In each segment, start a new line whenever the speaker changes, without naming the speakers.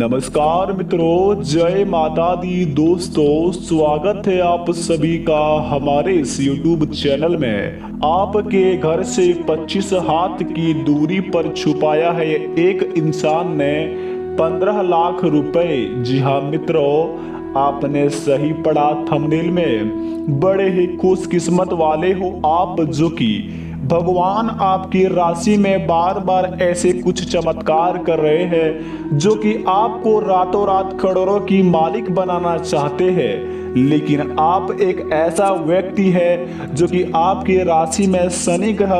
नमस्कार मित्रों, जय माता दी। दोस्तों, स्वागत है आप सभी का हमारे इस YouTube चैनल में। आपके घर से 25 हाथ की दूरी पर छुपाया है एक इंसान ने 15 लाख रुपए। जी हाँ मित्रों, आपने सही पढ़ा थंबनेल में। बड़े ही खुशकिस्मत वाले हो आप, जो कि भगवान आपकी राशि में बार बार ऐसे कुछ चमत्कार कर रहे हैं जो कि आपको रातों रात करोड़ों की मालिक बनाना चाहते हैं। लेकिन आप एक ऐसा व्यक्ति है जो कि आपकी राशि में शनि ग्रह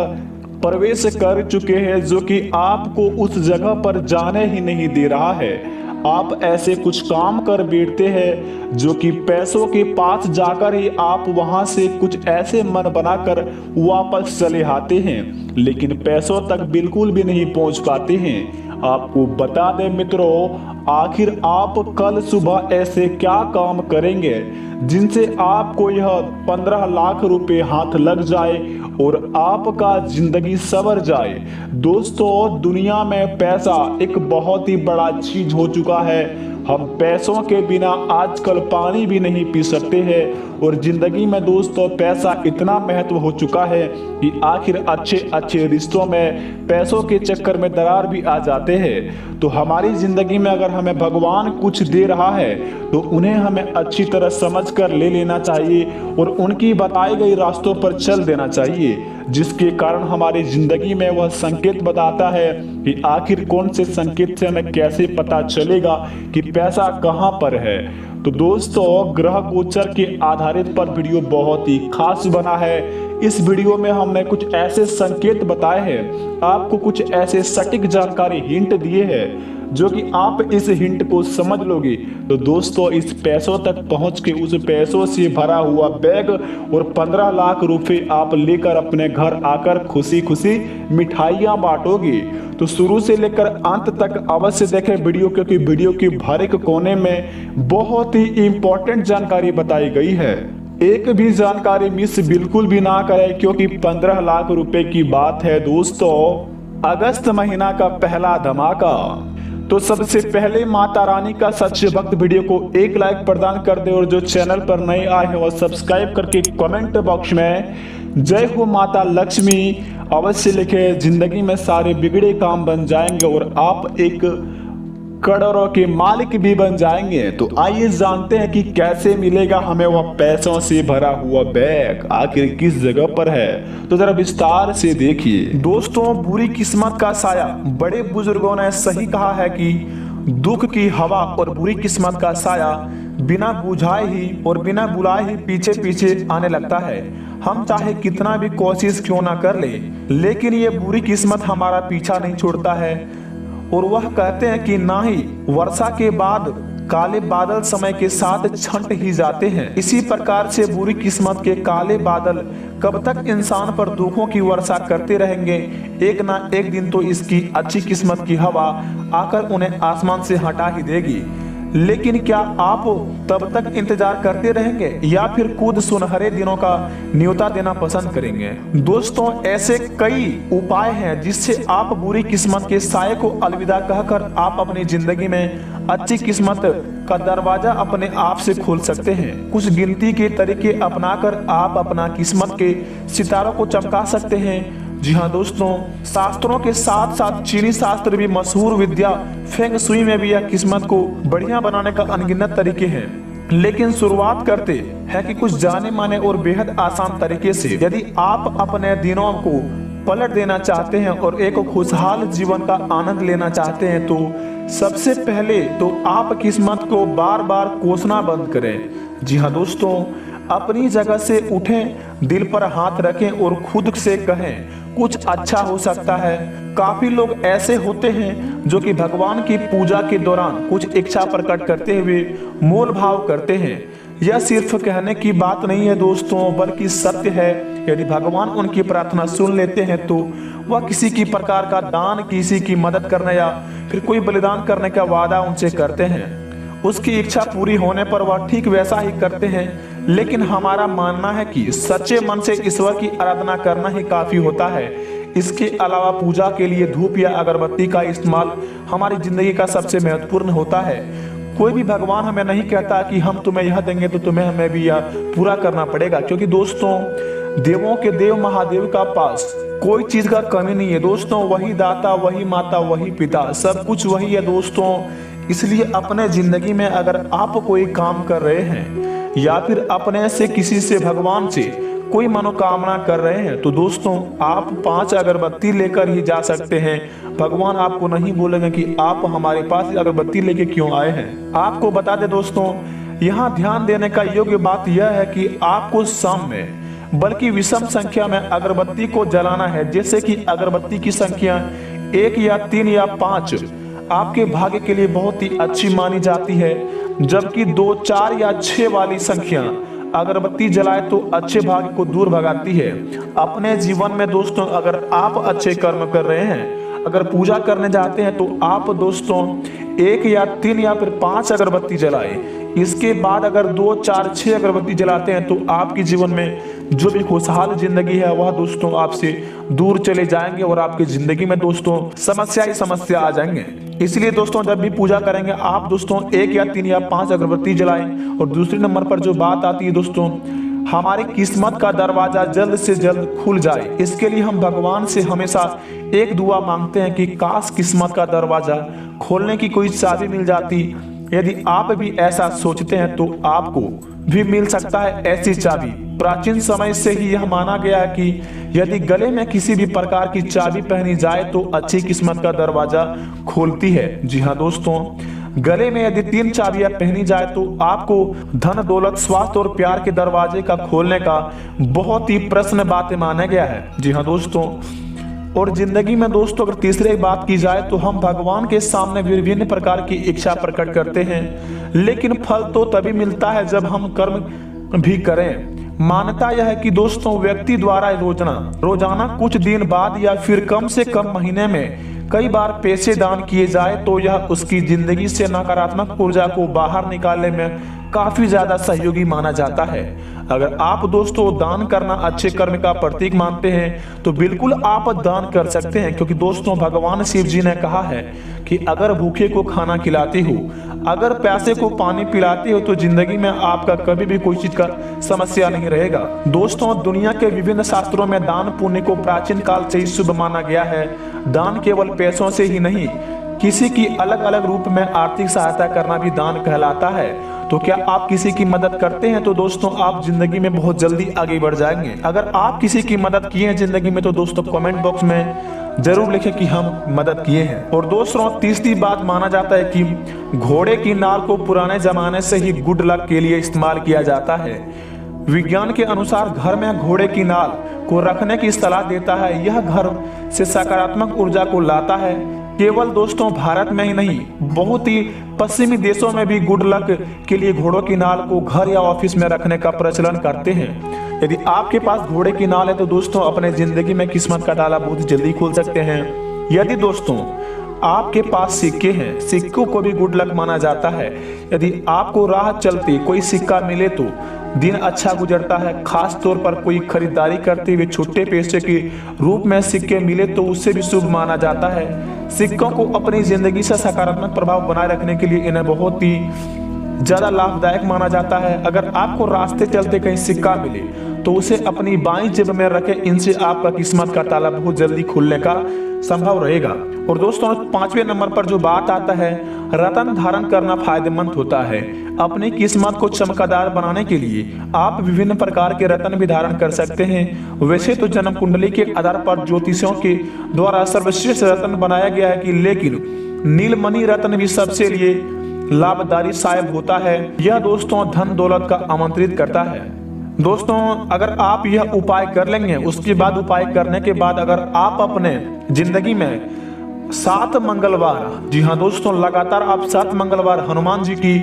प्रवेश कर चुके हैं, जो कि आपको उस जगह पर जाने ही नहीं दे रहा है। आप ऐसे कुछ काम कर बैठते हैं जो कि पैसों के पास जाकर ही आप वहां से कुछ ऐसे मन बनाकर वापस चले आते हैं, लेकिन पैसों तक बिल्कुल भी नहीं पहुंच पाते हैं। आपको बता दें मित्रों, आखिर आप कल सुबह ऐसे क्या काम करेंगे जिनसे आपको यह 15 लाख रुपए हाथ लग जाए और आपका जिंदगी संवर जाए। दोस्तों, दुनिया में पैसा एक बहुत ही बड़ा चीज हो चुका है। हम पैसों के बिना आजकल पानी भी नहीं पी सकते हैं और जिंदगी में दोस्तों पैसा इतना महत्व हो चुका है कि आखिर अच्छे अच्छे रिश्तों में पैसों के चक्कर में दरार भी आ जाते हैं। तो हमारी जिंदगी में अगर हमें भगवान कुछ दे रहा है तो उन्हें हमें अच्छी तरह समझकर ले लेना चाहिए और उनकी बताई गई रास्तों पर चल देना चाहिए, जिसके कारण हमारी जिंदगी में वह संकेत बताता है कि आखिर कौन से संकेत से हमें कैसे पता चलेगा कि पैसा कहां पर है। तो दोस्तों, ग्रह गोचर के आधारित पर वीडियो बहुत ही खास बना है। इस वीडियो में हमने कुछ ऐसे संकेत बताए हैं, आपको कुछ ऐसे सटीक जानकारी हिंट दिए हैं जो कि आप इस हिंट को समझ लोगे तो दोस्तों इस पैसों तक पहुंच के उस पैसों से भरा हुआ बैग और 15 लाख रुपए आप लेकर अपने घर आकर खुशी खुशी मिठाइयां बांटोगे। तो शुरू से लेकर अंत तक अवश्य देखें वीडियो, क्योंकि वीडियो के हर एक कोने में बहुत ही इंपॉर्टेंट जानकारी बताई गई है। एक भी जानकारी मिस बिल्कुल भी ना करें, क्योंकि 15 लाख रुपए की बात है दोस्तों। अगस्त महीना का पहला धमाका। तो सबसे पहले माता रानी का सच्चे भक्त वीडियो को एक लाइक प्रदान कर दे और जो चैनल पर नए आए हैं वह सब्सक्राइब करके कमेंट बॉक्स में जय हो माता लक्ष्मी अवश्य लिखे। जिंदगी में सारे बिगड़े काम बन जाएंगे और आप एक करोड़ों के मालिक भी बन जाएंगे। तो आइए जानते हैं कि कैसे मिलेगा हमें वह पैसों से भरा हुआ बैग, आखिर किस जगह पर है। तो जरा विस्तार से देखिए। दोस्तों, बुरी किस्मत का साया, बड़े बुजुर्गों ने सही कहा है कि दुख की हवा और बुरी किस्मत का साया बिना बुझाए ही और बिना बुलाए ही पीछे पीछे आने लगता है। हम चाहे कितना भी कोशिश क्यों ना कर ले, लेकिन ये बुरी किस्मत हमारा पीछा नहीं छोड़ता है। और वह कहते हैं कि ना ही वर्षा के बाद काले बादल समय के साथ छंट ही जाते हैं, इसी प्रकार से बुरी किस्मत के काले बादल कब तक इंसान पर दुखों की वर्षा करते रहेंगे। एक ना एक दिन तो इसकी अच्छी किस्मत की हवा आकर उन्हें आसमान से हटा ही देगी। लेकिन क्या आप तब तक इंतजार करते रहेंगे या फिर खुद सुनहरे दिनों का न्योता देना पसंद करेंगे। दोस्तों, ऐसे कई उपाय हैं जिससे आप बुरी किस्मत के साये को अलविदा कहकर आप अपनी जिंदगी में अच्छी किस्मत का दरवाजा अपने आप से खोल सकते हैं। कुछ गिनती के तरीके अपनाकर आप अपना किस्मत के सितारों को चमका सकते हैं। जी हाँ दोस्तों, शास्त्रों के साथ साथ चीनी शास्त्र भी मशहूर विद्या फेंग शुई में भी यह किस्मत को बढ़िया बनाने का अनगिनत तरीके हैं। लेकिन शुरुआत करते हैं कि कुछ जाने माने और बेहद आसान तरीके से। यदि आप अपने दिनों को पलट देना चाहते हैं और एक खुशहाल जीवन का आनंद लेना चाहते हैं तो सबसे पहले तो आप किस्मत को बार बार कोसना बंद करें। जी हाँ दोस्तों, अपनी जगह से उठें, दिल पर हाथ रखें और खुद से कहें कुछ अच्छा हो सकता है। काफी लोग ऐसे होते हैं जो कि भगवान की पूजा के दौरान कुछ इच्छा प्रकट करते हुए मोल भाव करते हैं। यह सिर्फ कहने की बात नहीं है दोस्तों, बल्कि सत्य है। यदि भगवान उनकी प्रार्थना सुन लेते हैं तो वह किसी की प्रकार का दान, किसी की मदद करने या फिर कोई बलिदान करने का वादा उनसे करते हैं। उसकी इच्छा पूरी होने पर वह ठीक वैसा ही करते हैं। लेकिन हमारा मानना है कि सच्चे मन से ईश्वर की आराधना करना ही काफी होता है।
इसके अलावा पूजा के लिए धूप या अगरबत्ती का इस्तेमाल हमारी जिंदगी का सबसे महत्वपूर्ण होता है। कोई भी भगवान हमें नहीं कहता कि हम तुम्हें यह देंगे तो तुम्हें हमें भी यह पूरा करना पड़ेगा, क्योंकि दोस्तों देवों के देव महादेव का पास कोई चीज का कमी नहीं है दोस्तों। वही दाता, वही माता, वही पिता, सब कुछ वही है दोस्तों। इसलिए अपने जिंदगी में अगर आप कोई काम कर रहे हैं या फिर अपने से किसी से भगवान से कोई मनोकामना कर रहे हैं तो दोस्तों आप 5 अगरबत्ती लेकर ही जा सकते हैं। भगवान आपको नहीं बोलेंगे कि आप हमारे पास अगरबत्ती लेके क्यों आए हैं। आपको बता दें दोस्तों, यहाँ ध्यान देने का योग्य बात यह है कि आपको सम में बल्कि विषम संख्या में अगरबत्ती को जलाना है। जैसे कि अगरबत्ती की संख्या 1 या 3 या 5 आपके भाग्य के लिए बहुत ही अच्छी मानी जाती है, जबकि 2, 4 या 6 वाली संख्या अगरबत्ती जलाए तो अच्छे भाग्य को दूर भगाती है। अपने जीवन में दोस्तों अगर आप अच्छे कर्म कर रहे हैं, अगर पूजा करने जाते हैं तो आप दोस्तों 1 या 3 या फिर 5 अगरबत्ती जलाए। इसके बाद अगर 2, 4, 6 अगरबत्ती जलाते हैं तो आपके जीवन में जो भी खुशहाल जिंदगी है वह दोस्तों आपसे दूर चले जाएंगे और आपकी जिंदगी में दोस्तों समस्या ही समस्या आ जाएंगे। इसलिए दोस्तों जब भी पूजा करेंगे आप दोस्तों 1 या 3 या 5 अगरबत्ती जलाएं। और दूसरे नंबर पर जो बात आती है दोस्तों, हमारी किस्मत का दरवाजा जल्द से जल्द खुल जाए, इसके लिए हम भगवान से हमेशा एक दुआ मांगते हैं कि काश किस्मत का दरवाजा खोलने की कोई चाबी मिल जाती। यदि आप भी ऐसा सोचते हैं तो आपको भी मिल सकता है ऐसी चाबी। प्राचीन समय से ही यह माना गया है कि यदि गले में किसी भी प्रकार की चाबी पहनी जाए तो अच्छी किस्मत का दरवाजा खोलती है। जी हाँ दोस्तों, गले में यदि 3 चाबियां पहनी जाए तो आपको धन, दौलत, स्वास्थ्य और प्यार के दरवाजे का खोलने का बहुत ही प्रश्न बातें माना गया है। जी हाँ दोस्तों, और जिंदगी में दोस्तों अगर तीसरी बात की जाए तो हम भगवान के सामने विभिन्न प्रकार की इच्छा प्रकट करते हैं, लेकिन फल तो तभी मिलता है जब हम कर्म भी करें। मान्यता यह है कि दोस्तों व्यक्ति द्वारा रोजाना कुछ दिन बाद या फिर कम से कम महीने में कई बार पैसे दान किए जाए तो यह उसकी जिंदगी से नकारात्मक ऊर्जा को बाहर निकालने में काफी ज्यादा सहयोगी माना जाता है। अगर आप दोस्तों दान करना अच्छे कर्म का प्रतीक मानते हैं तो बिल्कुल आप दान कर सकते हैं, क्योंकि दोस्तों भगवान शिव जी ने कहा है कि अगर भूखे को खाना खिलाते हो, अगर प्यासे को पानी पिलाते हो तो जिंदगी में आपका कभी भी कोई चीज का समस्या नहीं रहेगा। दोस्तों दुनिया के विभिन्न शास्त्रों में दान पुण्य को प्राचीन काल से ही शुभ माना गया है। दान केवल पैसों से ही नहीं, किसी की अलग अलग रूप में आर्थिक सहायता करना भी दान कहलाता है। तो क्या आप किसी की मदद करते हैं तो दोस्तों आप जिंदगी में बहुत जल्दी आगे बढ़ जाएंगे। अगर आप किसी की मदद किए हैं जिंदगी में तो दोस्तों कमेंट बॉक्स में जरूर लिखें कि हम मदद किए हैं। और दोस्तों तीसरी बात माना जाता है कि घोड़े की नाल को पुराने जमाने से ही गुड लक के लिए इस्तेमाल किया जाता है। विज्ञान के अनुसार घर में घोड़े की नाल को रखने की सलाह देता है। यह घर से सकारात्मक ऊर्जा को लाता है। केवल दोस्तों भारत में ही नहीं, बहुत ही पश्चिमी देशों में भी गुड लक के लिए घोड़ों की नाल को घर या ऑफिस में रखने का प्रचलन करते हैं। यदि आपके पास घोड़े की नाल है तो दोस्तों अपने जिंदगी में किस्मत का ताला बहुत जल्दी खोल सकते हैं। यदि दोस्तों आपके पास सिक्के हैं, सिक्कों को भी गुड लक माना जाता है। यदि आपको राह चलते कोई सिक्का मिले तो दिन अच्छा गुजरता है। खास तौर पर कोई खरीदारी करते हुए छोटे पैसे के रूप में सिक्के मिले तो उससे भी शुभ माना जाता है। सिक्कों को अपनी जिंदगी से सकारात्मक प्रभाव बनाए रखने के लिए इन्हें बहुत ही ज्यादा लाभदायक माना जाता है। अगर आपको रास्ते चलते कहीं सिक्का मिले तो उसे अपनी बाईं जेब में रखें। इनसे आपका किस्मत का ताला बहुत जल्दी खुलने का संभव रहेगा। और दोस्तों 5वें नंबर पर जो बात आता है, रत्न धारण करना फायदेमंद होता है। अपनी किस्मत को चमकदार बनाने के लिए आप विभिन्न प्रकार के रत्न भी धारण कर सकते हैं। वैसे तो जन्म कुंडली के आधार पर ज्योतिषियों के द्वारा सर्वश्रेष्ठ रत्न बनाया गया है कि लेकिन नीलमणि रत्न भी सबसे लिए लाभदायी साबित होता है। यह दोस्तों धन दौलत का आमंत्रित करता है। दोस्तों अगर आप यह उपाय कर लेंगे, उसके बाद उपाय करने के बाद अगर आप अपने जिंदगी में 7 मंगलवार, जी हाँ दोस्तों लगातार आप 7 मंगलवार हनुमान जी की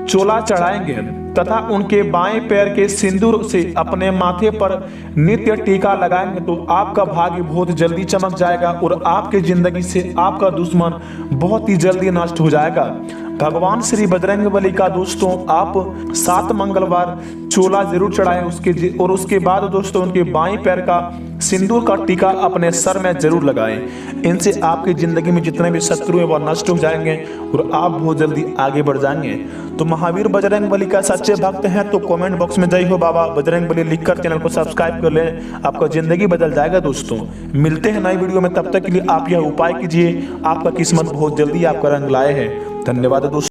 चोला चढ़ाएंगे तथा उनके बाएं पैर के सिंदूर से अपने माथे पर नित्य टीका लगाएंगे तो आपका भाग्य बहुत जल्दी चमक जाएगा और आपके जिंदगी से आपका दुश्मन बहुत ही जल्दी नष्ट हो जाएगा। भगवान श्री बजरंगबली का दोस्तों आप 7 मंगलवार चोला जरूर चढ़ाएं उसके बाद दोस्तों उनके बाएं पैर का सिंदूर का टीका अपने सर में जरूर लगाएं। इनसे आपकी जिंदगी में जितने भी शत्रु हैं वो नष्ट हो जाएंगे और आप बहुत जल्दी आगे बढ़ जाएंगे। तो महावीर बजरंगबली का सच्चे भक्त हैं तो कमेंट बॉक्स में जय हो बाबा बजरंगबली लिखकर चैनल को सब्सक्राइब कर लें। आपका जिंदगी बदल जाएगा दोस्तों। मिलते हैं नई वीडियो में, तब तक के लिए आप यह उपाय कीजिए, आपका किस्मत बहुत जल्दी आपका रंग लाए है। धन्यवाद दोस्तों।